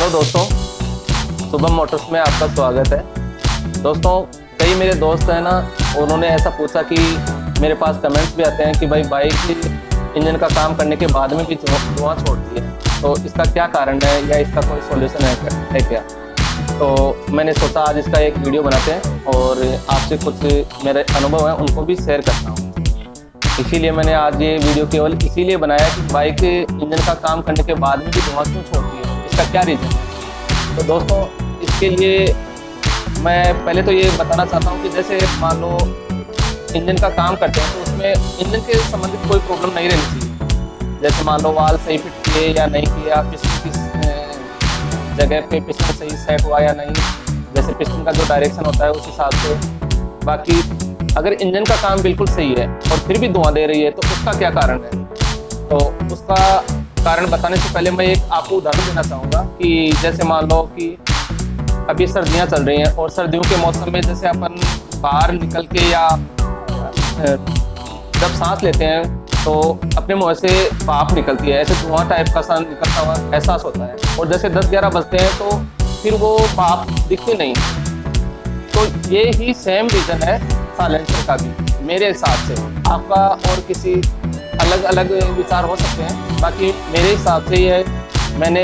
Hello दोस्तों, Shubham Motors में आपका स्वागत है। दोस्तों, कई मेरे दोस्त हैं ना, उन्होंने ऐसा पूछा कि मेरे पास कमेंट्स भी आते हैं कि भाई बाइक इंजन का काम करने के बाद में भी धुआं छोड़ती है, तो इसका क्या कारण है या इसका कोई सॉल्यूशन है क्या। तो मैंने सोचा आज इसका एक वीडियो बनाते हैं और आपसे कुछ मेरे अनुभव हैं उनको भी शेयर करता हूँ। इसीलिए मैंने आज ये वीडियो केवल इसीलिए बनाया कि बाइक इंजन का काम करने के बाद में भी धुआं क्यों छोड़ती है, इसका क्या रीज़न है। तो दोस्तों, इसके लिए मैं पहले तो ये बताना चाहता हूँ कि जैसे मान लो इंजन का काम करते हैं तो उसमें इंजन के संबंधित कोई प्रॉब्लम नहीं रहनी चाहिए। जैसे मान लो वाल सही फिट किए या नहीं किया, पिस्टन किस जगह पे पिस्टन सही सेट हुआ या नहीं, जैसे पिस्टन का जो डायरेक्शन होता है उस हिसाब से। बाकी अगर इंजन का काम बिल्कुल सही है और फिर भी धुआं दे रही है तो उसका क्या कारण है। तो उसका कारण बताने से पहले मैं एक आपको उदाहरण देना चाहूँगा कि जैसे मान लो कि अभी सर्दियाँ चल रही हैं और सर्दियों के मौसम में जैसे अपन बाहर निकल के या जब सांस लेते हैं तो अपने मुँह से भाप निकलती है, ऐसे धुआं टाइप का सा निकलता हुआ एहसास होता है। और जैसे 10-11 बजते हैं तो फिर वो भाप दिखती नहीं। तो ये ही सेम रीज़न है साइलेंसर का भी मेरे हिसाब से। आपका और किसी अलग अलग विचार हो सकते हैं, बाकी मेरे हिसाब से ये मैंने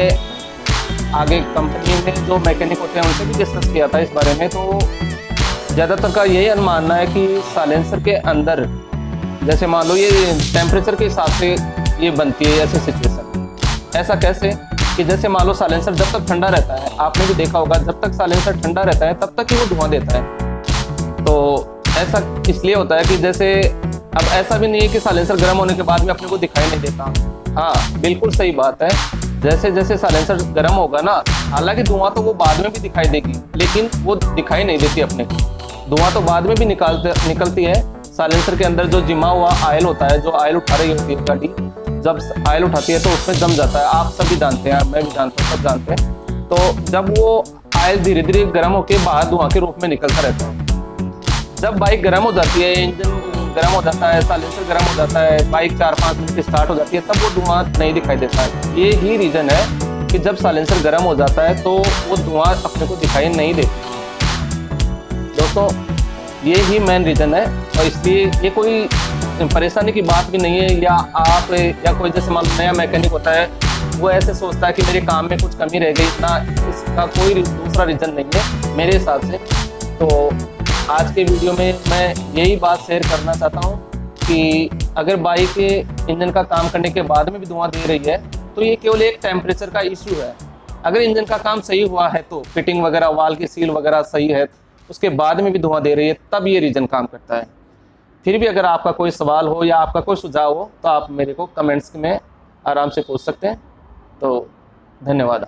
आगे कंपनी में जो मैकेनिक होते हैं उनसे भी डिस्कस किया था इस बारे में। तो ज़्यादातर का यही अनुमानना है कि साइलेंसर के अंदर जैसे मान लो ये टेम्परेचर के हिसाब से ये बनती है ऐसी सिचुएशन। ऐसा कैसे कि जैसे मान लो साइलेंसर जब तक ठंडा रहता है, आपने भी देखा होगा, जब तक साइलेंसर ठंडा रहता है तब तक ही वो धुआं देता है। तो ऐसा इसलिए होता है कि जैसे अब ऐसा भी नहीं है कि साइलेंसर गर्म होने के बाद में अपने को दिखाई नहीं देता। हाँ, बिल्कुल सही बात है। जैसे जैसे साइलेंसर गर्म होगा ना, हालांकि धुआं तो वो बाद में भी दिखाई देगी, लेकिन वो दिखाई नहीं देती अपने को। धुआं तो बाद में भी निकलती है। साइलेंसर के अंदर जो जिमा हुआ आयल होता है, जो आयल उठा रही होती है गाड़ी, जब आयल उठाती है तो उसमें जम जाता है। आप सभी जानते हैं, मैं भी जानता हूँ, सब जानते हैं। तो जब वो आयल धीरे धीरे गर्म होकर बाहर धुआं के रूप में निकलता रहता है। जब बाइक गर्म हो जाती है, इंजन गर्म हो जाता है, साइलेंसर गर्म हो जाता है, बाइक 4-5 मिनट की स्टार्ट हो जाती है, तब वो धुआं नहीं दिखाई देता है। ये ही रीज़न है कि जब साइलेंसर गर्म हो जाता है तो वो धुआं अपने को दिखाई नहीं देता। दोस्तों, ये ही मेन रीज़न है। और इसलिए ये कोई परेशानी की बात भी नहीं है। या आप या कोई जैसे मान लो नया मैकेनिक होता है, वो ऐसे सोचता है कि मेरे काम में कुछ कमी रह गई ना, इसका कोई दूसरा रीज़न नहीं है मेरे हिसाब से। तो आज के वीडियो में मैं यही बात शेयर करना चाहता हूँ कि अगर बाइक इंजन का काम करने के बाद में भी धुआं दे रही है तो ये केवल एक टेम्परेचर का इशू है। अगर इंजन का काम सही हुआ है तो फिटिंग वगैरह, वाल की सील वगैरह सही है, उसके बाद में भी धुआं दे रही है, तब ये रीज़न काम करता है। फिर भी अगर आपका कोई सवाल हो या आपका कोई सुझाव हो तो आप मेरे को कमेंट्स में आराम से पूछ सकते हैं। तो धन्यवाद।